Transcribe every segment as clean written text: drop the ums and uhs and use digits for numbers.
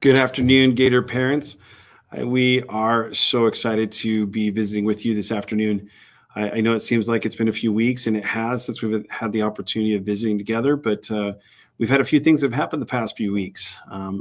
Good afternoon, Gator parents. We are so excited to be visiting with you this afternoon. I know it seems like it's been a few weeks, and it has since we've had the opportunity of visiting together, but we've had a few things that have happened the past few weeks.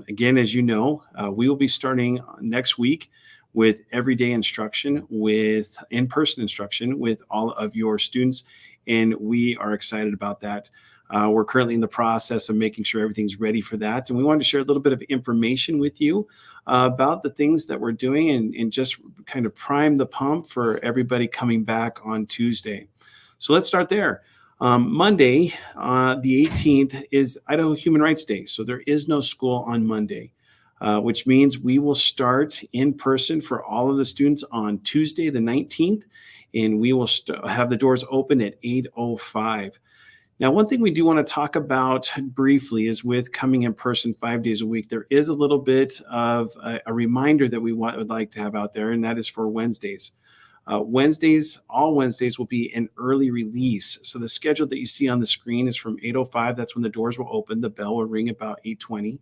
Again, as you know, we will be starting next week with everyday instruction, with in-person instruction with all of your students, and we are excited about that. We're currently in the process of making sure everything's ready for that. And we wanted to share a little bit of information with you about the things that we're doing and just kind of prime the pump for everybody coming back on Tuesday. So let's start there. Monday, the 18th, is Idaho Human Rights Day. So there is no school on Monday, which means we will start in person for all of the students on Tuesday, the 19th, and we will have the doors open at 8:05. Now, one thing we do want to talk about briefly is with coming in person 5 days a week, there is a little bit of a reminder that we would like to have out there, and that is for Wednesdays. All Wednesdays will be an early release. So the schedule that you see on the screen is from 8:05. That's when the doors will open. The bell will ring about 8:20.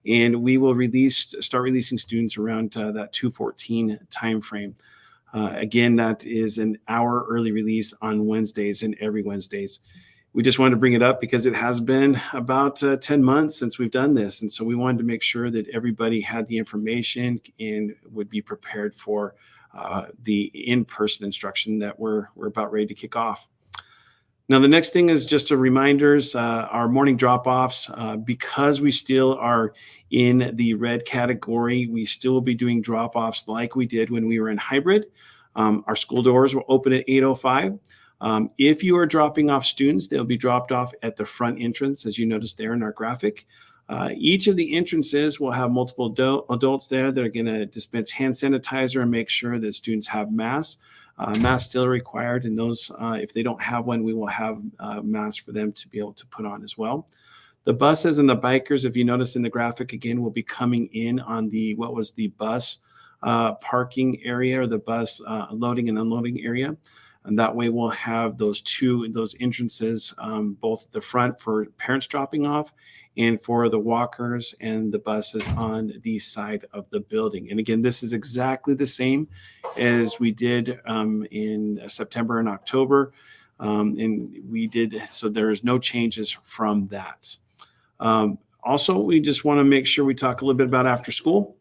And we will start releasing students around that 2:14 timeframe. Again, that is an hour early release on Wednesdays and every Wednesdays. We just wanted to bring it up because it has been about 10 months since we've done this. And so we wanted to make sure that everybody had the information and would be prepared for the in-person instruction that we're about ready to kick off. Now, the next thing is just a reminders, our morning drop-offs, because we still are in the red category, we still will be doing drop-offs like we did when we were in hybrid. Our school doors will open at 8:05. If you are dropping off students, they'll be dropped off at the front entrance, as you notice there in our graphic. Each of the entrances will have multiple adults there that are going to dispense hand sanitizer and make sure that students have masks. Masks still required, and those, if they don't have one, we will have masks for them to be able to put on as well. The buses and the bikers, if you notice in the graphic again, will be coming in on what was the bus parking area, or the bus loading and unloading area. And that way we'll have those entrances, both at the front for parents dropping off and for the walkers and the buses on the side of the building. And again, this is exactly the same as we did in September and October. So there is no changes from that. Also, we just want to make sure we talk a little bit about after school.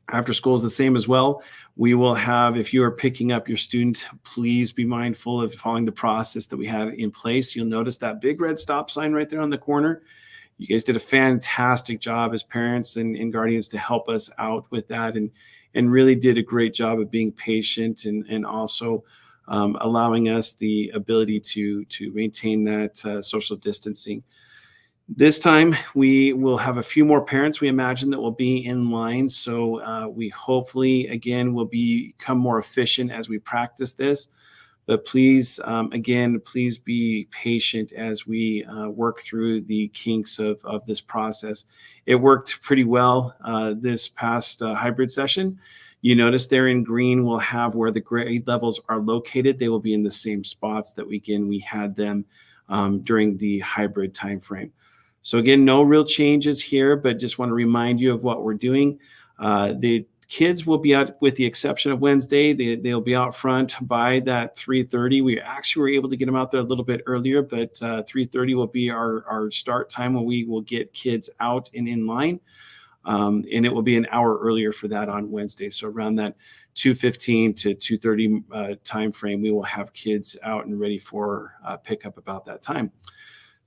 After school is the same as well. We will have, if you are picking up your student, please be mindful of following the process that we have in place. You'll notice that big red stop sign right there on the corner. You guys did a fantastic job as parents and guardians to help us out with that, and really did a great job of being patient and also allowing us the ability to maintain that social distancing. This time, we will have a few more parents, we imagine, that will be in line. So we hopefully, again, will become more efficient as we practice this. But please, again, please be patient as we work through the kinks of this process. It worked pretty well this past hybrid session. You notice there in green, we'll have where the grade levels are located. They will be in the same spots that we had them during the hybrid timeframe. So again, no real changes here, but just want to remind you of what we're doing. The kids will be out, with the exception of Wednesday. They'll be out front by that 3:30. We actually were able to get them out there a little bit earlier, but 3:30 will be our start time when we will get kids out and in line. And it will be an hour earlier for that on Wednesday. So around that 2:15 to 2:30 time frame, we will have kids out and ready for pickup about that time.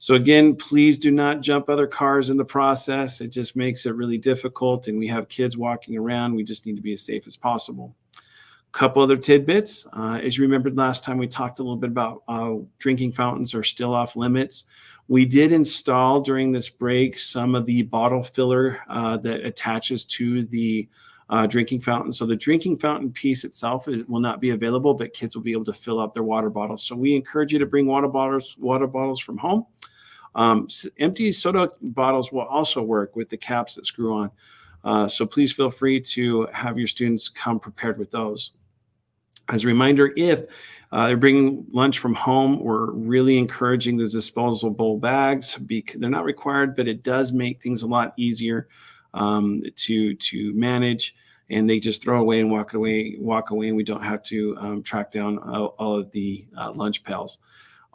So again, please do not jump other cars in the process. It just makes it really difficult, and we have kids walking around. We just need to be as safe as possible. A couple other tidbits. As you remembered last time, we talked a little bit about drinking fountains are still off limits. We did install during this break some of the bottle filler that attaches to the drinking fountain. So the drinking fountain piece itself will not be available, but kids will be able to fill up their water bottles. So we encourage you to bring water bottles from home. Empty soda bottles will also work with the caps that screw on. So please feel free to have your students come prepared with those. As a reminder, if they're bringing lunch from home, we're really encouraging the disposable bags. They're not required, but it does make things a lot easier to manage, and they just throw away and walk away, and we don't have to track down all of the lunch pails.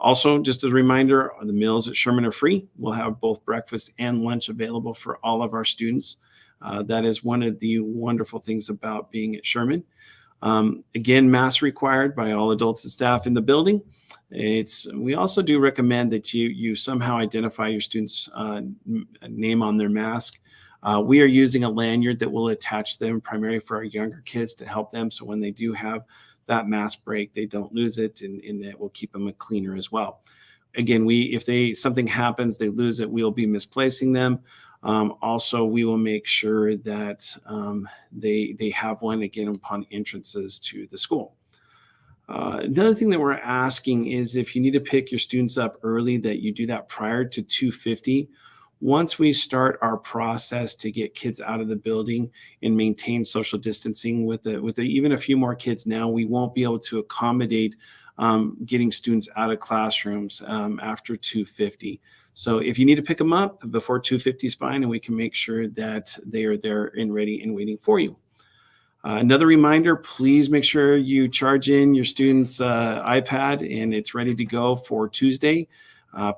Also, just as a reminder, the meals at Sherman are free. We'll have both breakfast and lunch available for all of our students. That is one of the wonderful things about being at Sherman. Again, masks required by all adults and staff in the building. We also do recommend that you somehow identify your student's name on their mask. We are using a lanyard that will attach them primarily for our younger kids to help them. So when they do have that mask break, they don't lose it, and that will keep them cleaner as well. Again, if something happens, they lose it, we'll be misplacing them. Also, we will make sure that they have one again upon entrances to the school. Another thing that we're asking is if you need to pick your students up early, that you do that prior to 2:50. Once we start our process to get kids out of the building and maintain social distancing with even a few more kids now, we won't be able to accommodate getting students out of classrooms after 2:50. So if you need to pick them up before 2:50 is fine, and we can make sure that they are there and ready and waiting for you. Another reminder, please make sure you charge in your student's iPad and it's ready to go for Tuesday.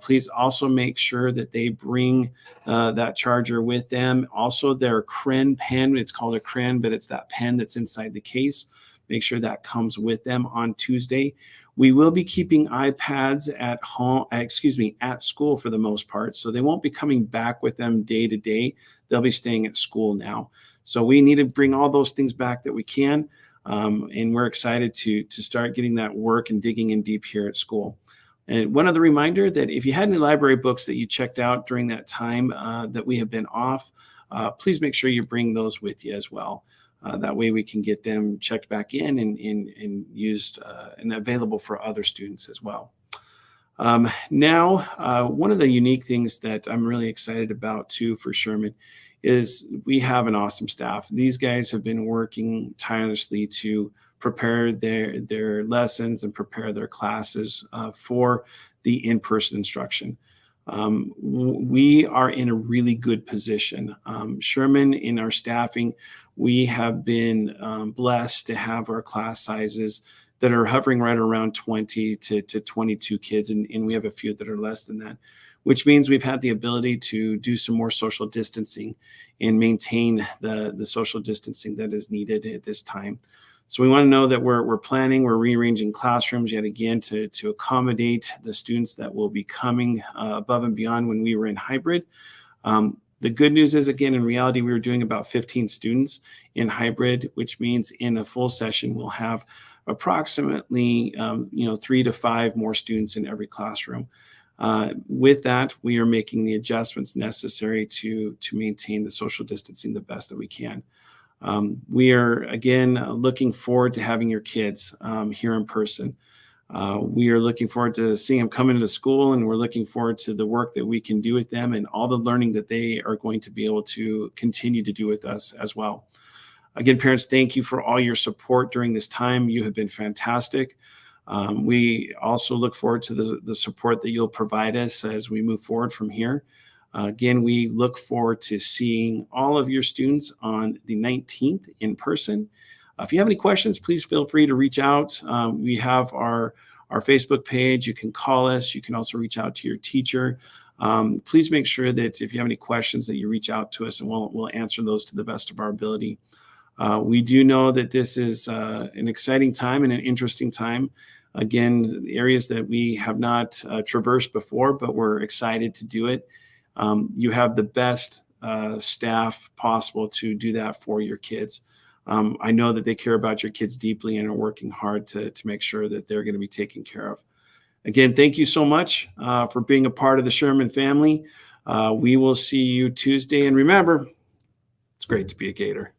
Please also make sure that they bring that charger with them. Also, their Cren pen, it's called a Cren, but it's that pen that's inside the case. Make sure that comes with them on Tuesday. We will be keeping iPads at school for the most part. So they won't be coming back with them day to day. They'll be staying at school now. So we need to bring all those things back that we can. And we're excited to start getting that work and digging in deep here at school. And one other reminder that if you had any library books that you checked out during that time that we have been off, please make sure you bring those with you as well. That way we can get them checked back in and used and available for other students as well. Now, one of the unique things that I'm really excited about too for Sherman is we have an awesome staff. These guys have been working tirelessly to prepare their lessons and prepare their classes for the in-person instruction. We are in a really good position. Sherman, in our staffing, we have been blessed to have our class sizes that are hovering right around 20 to 22 kids, and we have a few that are less than that, which means we've had the ability to do some more social distancing and maintain the social distancing that is needed at this time. So we want to know that we're planning, we're rearranging classrooms yet again to accommodate the students that will be coming above and beyond when we were in hybrid. The good news is, again, in reality, we were doing about 15 students in hybrid, which means in a full session, we'll have approximately 3 to 5 more students in every classroom. With that, we are making the adjustments necessary to maintain the social distancing the best that we can. We are, again, looking forward to having your kids here in person. We are looking forward to seeing them come into the school, and we're looking forward to the work that we can do with them and all the learning that they are going to be able to continue to do with us as well. Again, parents, thank you for all your support during this time. You have been fantastic. We also look forward to the support that you'll provide us as we move forward from here. Again, we look forward to seeing all of your students on the 19th in person. If you have any questions, please feel free to reach out. We have our Facebook page. You can call us. You can also reach out to your teacher. Please make sure that if you have any questions that you reach out to us, and we'll answer those to the best of our ability. We do know that this is an exciting time and an interesting time. Again, areas that we have not traversed before, but we're excited to do it. You have the best staff possible to do that for your kids. I know that they care about your kids deeply and are working hard to make sure that they're going to be taken care of. Again, thank you so much for being a part of the Sherman family. We will see you Tuesday. And remember, it's great to be a Gator.